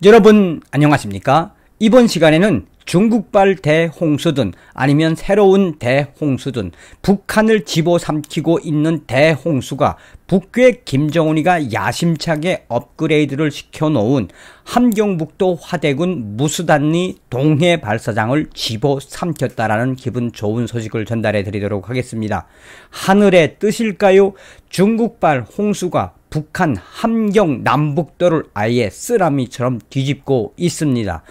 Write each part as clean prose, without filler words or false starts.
여러분 안녕하십니까? 이번 시간에는 중국발 대홍수든 아니면 새로운 대홍수든 북한을 집어삼키고 있는 대홍수가 북괴 김정은이가 야심차게 업그레이드를 시켜놓은 함경북도 화대군 무수단리 동해 발사장을 집어삼켰다라는 기분 좋은 소식을 전달해 드리도록 하겠습니다. 하늘의 뜻일까요? 중국발 홍수가 북한 함경 남북도를 아예 쓰라미처럼 뒤집고 있습니다.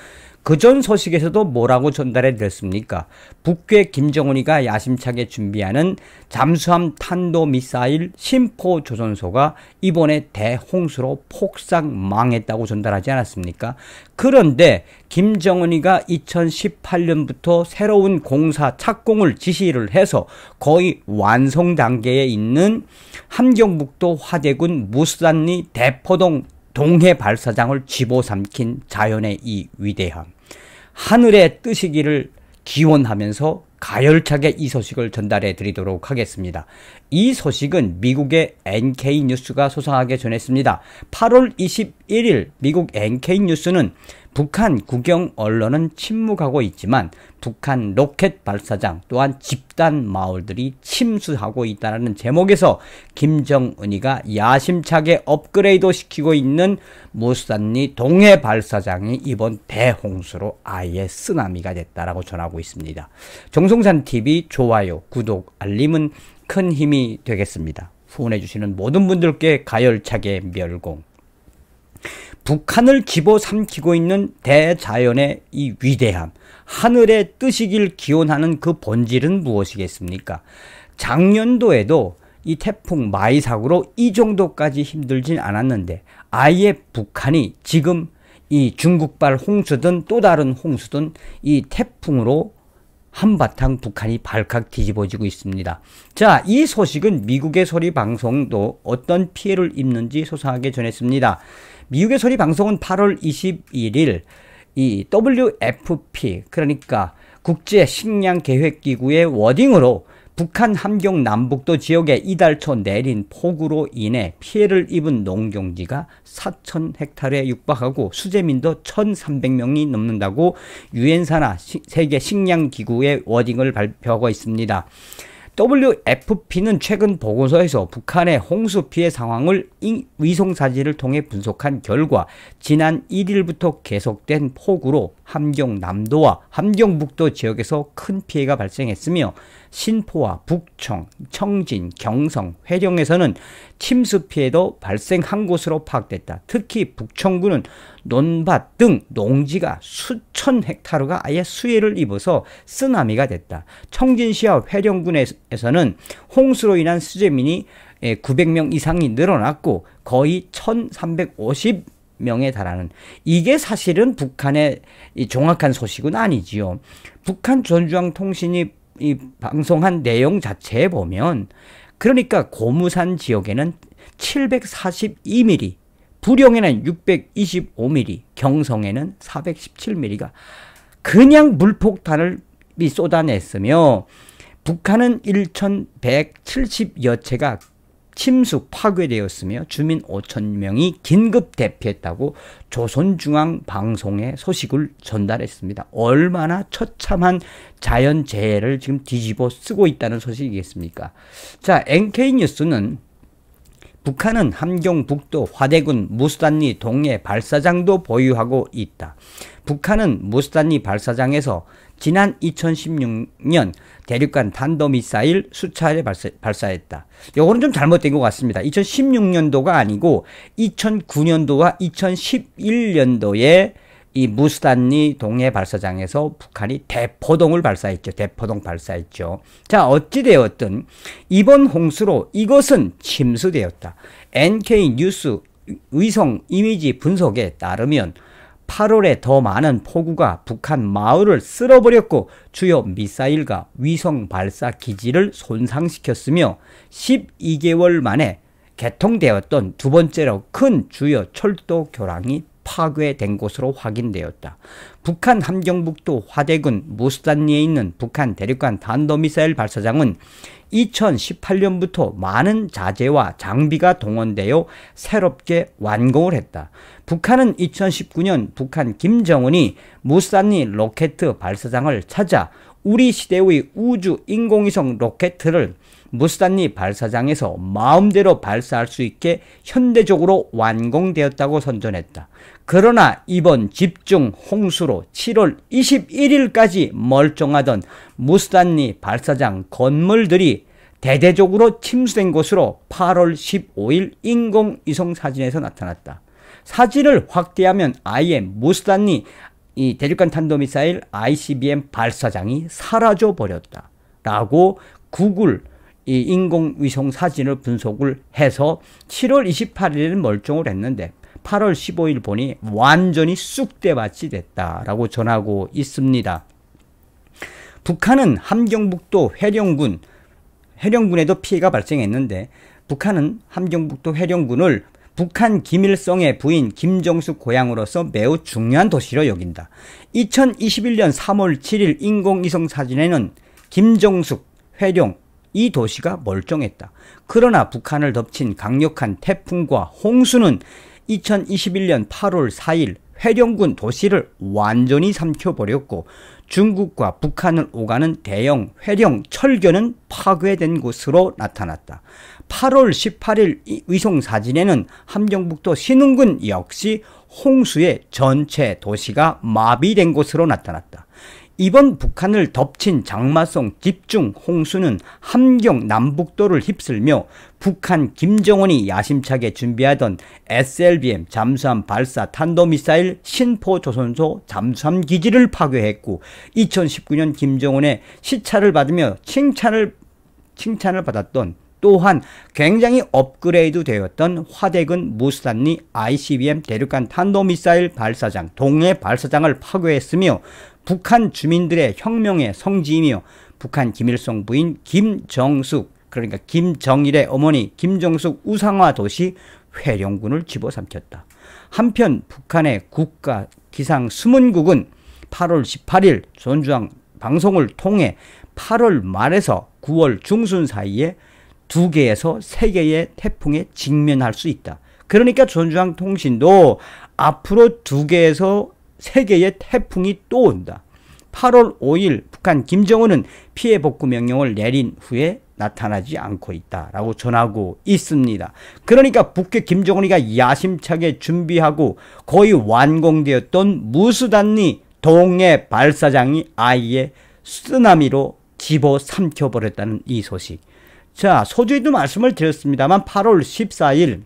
그전 소식에서도 뭐라고 전달해 드렸습니까? 북괴 김정은이가 야심차게 준비하는 잠수함 탄도미사일 심포조선소가 이번에 대홍수로 폭삭 망했다고 전달하지 않았습니까? 그런데 김정은이가 2018년부터 새로운 공사 착공을 지시를 해서 거의 완성 단계에 있는 함경북도 화대군 무수단리 대포동 동해 발사장을 집어삼킨 자연의 이 위대함, 하늘의 뜻이기를 기원하면서 가열차게 이 소식을 전달해 드리도록 하겠습니다. 이 소식은 미국의 NK뉴스가 소상하게 전했습니다. 8월 21일 미국 NK뉴스는 북한 국영 언론은 침묵하고 있지만 북한 로켓 발사장 또한 집단 마을들이 침수하고 있다는 제목에서 김정은이가 야심차게 업그레이드 시키고 있는 무수단리 동해 발사장이 이번 대홍수로 아예 쓰나미가 됐다라고 전하고 있습니다. 정성산TV 좋아요, 구독, 알림은 큰 힘이 되겠습니다. 후원해주시는 모든 분들께 가열차게 멸공. 북한을 집어삼키고 있는 대자연의 이 위대함, 하늘의 뜻이길 기원하는 그 본질은 무엇이겠습니까? 작년도에도 이 태풍 마이삭으로 이 정도까지 힘들진 않았는데 아예 북한이 지금 이 중국발 홍수든 또 다른 홍수든 이 태풍으로 한바탕 북한이 발칵 뒤집어지고 있습니다. 자, 이 소식은 미국의 소리 방송도 어떤 피해를 입는지 소상하게 전했습니다. 미국의 소리 방송은 8월 21일 이 WFP, 그러니까 국제식량계획기구의 워딩으로 북한 함경 남북도 지역에 이달 초 내린 폭우로 인해 피해를 입은 농경지가 4,000헥타르에 육박하고 수재민도 1,300명이 넘는다고 유엔사나 세계식량기구의 워딩을 발표하고 있습니다. WFP는 최근 보고서에서 북한의 홍수 피해 상황을 위성사진을 통해 분석한 결과 지난 1일부터 계속된 폭우로 함경남도와 함경북도 지역에서 큰 피해가 발생했으며 신포와 북청, 청진, 경성, 회령에서는 침수 피해도 발생한 것으로 파악됐다. 특히 북청구는 논밭 등 농지가 수천 헥타르가 아예 수해를 입어서 쓰나미가 됐다. 청진시와 회령군에서는 홍수로 인한 수재민이 900명 이상이 늘어났고 거의 1350명에 달하는, 이게 사실은 북한의 정확한 소식은 아니지요. 북한 전주항통신이 이 방송한 내용 자체에 보면, 그러니까 고무산 지역에는 742mm, 부령에는 625mm, 경성에는 417mm가 그냥 물폭탄을 쏟아냈으며 북한은 1170여 채가 침수 파괴되었으며 주민 5,000명이 긴급 대피했다고 조선중앙방송에 소식을 전달했습니다. 얼마나 처참한 자연재해를 지금 뒤집어 쓰고 있다는 소식이겠습니까? 자, NK뉴스는 북한은 함경북도 화대군 무수단리 동해 발사장도 보유하고 있다. 북한은 무수단리 발사장에서 지난 2016년 대륙간 탄도미사일 수차례 발사했다. 요거는 좀 잘못된 것 같습니다. 2016년도가 아니고 2009년도와 2011년도에 이 무수단리 동해 발사장에서 북한이 대포동을 발사했죠. 대포동 발사했죠. 자, 어찌되었든 이번 홍수로 이것은 침수되었다. NK뉴스 위성 이미지 분석에 따르면 8월에 더 많은 폭우가 북한 마을을 쓸어버렸고 주요 미사일과 위성 발사 기지를 손상시켰으며 12개월 만에 개통되었던 두 번째로 큰 주요 철도 교량이 파괴된 것으로 확인되었다. 북한 함경북도 화대군 무스단리에 있는 북한 대륙간 탄도미사일 발사장은 2018년부터 많은 자재와 장비가 동원되어 새롭게 완공을 했다. 북한은 2019년 북한 김정은이 무스단리 로켓 발사장을 찾아 우리 시대의 우주 인공위성 로켓을 무스단리 발사장에서 마음대로 발사할 수 있게 현대적으로 완공되었다고 선전했다. 그러나 이번 집중 홍수로 7월 21일까지 멀쩡하던 무스단리 발사장 건물들이 대대적으로 침수된 것으로 8월 15일 인공위성 사진에서 나타났다. 사진을 확대하면 아예 무스단리 이 대륙간 탄도미사일 ICBM 발사장이 사라져 버렸다 라고 구글 이 인공위성 사진을 분석을 해서 7월 28일에는 멀쩡을 했는데 8월 15일 보니 완전히 쑥대밭이 됐다라고 전하고 있습니다. 북한은 함경북도 해령군에도 피해가 발생했는데 북한은 함경북도 해령군을 북한 김일성의 부인 김정숙 고향으로서 매우 중요한 도시로 여긴다. 2021년 3월 7일 인공위성 사진에는 김정숙, 회령 이 도시가 멀쩡했다. 그러나 북한을 덮친 강력한 태풍과 홍수는 2021년 8월 4일 회령군 도시를 완전히 삼켜버렸고 중국과 북한을 오가는 대형 회령 철교는 파괴된 것으로 나타났다. 8월 18일 위성 사진에는 함경북도 신흥군 역시 홍수에 전체 도시가 마비된 것으로 나타났다. 이번 북한을 덮친 장마성 집중 홍수는 함경 남북도를 휩쓸며 북한 김정은이 야심차게 준비하던 SLBM 잠수함 발사 탄도미사일 신포조선소 잠수함 기지를 파괴했고 2019년 김정은의 시차를 받으며 칭찬을 받았던 또한 굉장히 업그레이드 되었던 화대군 무스단리 ICBM 대륙간 탄도미사일 발사장 동해 발사장을 파괴했으며 북한 주민들의 혁명의 성지이며 북한 김일성 부인 김정숙 그러니까 김정일의 어머니 김정숙 우상화 도시 회령군을 집어삼켰다. 한편 북한의 국가 기상 수문국은 8월 18일 전주항 방송을 통해 8월 말에서 9월 중순 사이에 2개에서 3개의 태풍에 직면할 수 있다. 그러니까 전주항 통신도 앞으로 2개에서 3개의 태풍이 또 온다. 8월 5일 북한 김정은은 피해 복구 명령을 내린 후에 나타나지 않고 있다라고 전하고 있습니다. 그러니까 북한 김정은이가 야심차게 준비하고 거의 완공되었던 무스단리 동해 발사장이 아예 쓰나미로 집어삼켜버렸다는 이 소식. 자, 소주에도 말씀을 드렸습니다만 8월 14일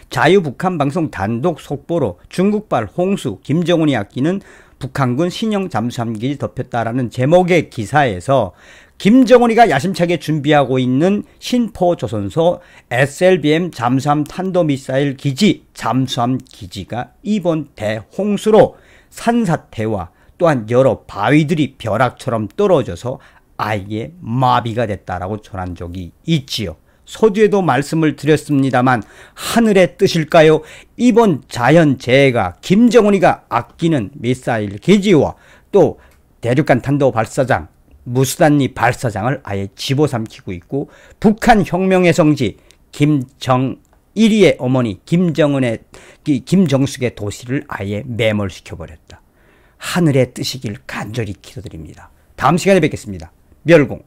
자유북한방송 단독 속보로 중국발 홍수 김정은이 아끼는 북한군 신형 잠수함기지 덮였다라는 제목의 기사에서 김정은이가 야심차게 준비하고 있는 신포조선소 SLBM 잠수함 탄도미사일 기지 잠수함 기지가 이번 대홍수로 산사태와 또한 여러 바위들이 벼락처럼 떨어져서 아예 마비가 됐다라고 전한 적이 있지요. 서두에도 말씀을 드렸습니다만 하늘의 뜻일까요? 이번 자연재해가 김정은이가 아끼는 미사일 기지와 또 대륙간 탄도 발사장 무스단리 발사장을 아예 집어삼키고 있고 북한 혁명의 성지 김정일이의 어머니 김정숙의 도시를 아예 매몰시켜버렸다. 하늘의 뜻이길 간절히 기도드립니다. 다음 시간에 뵙겠습니다. 멸공.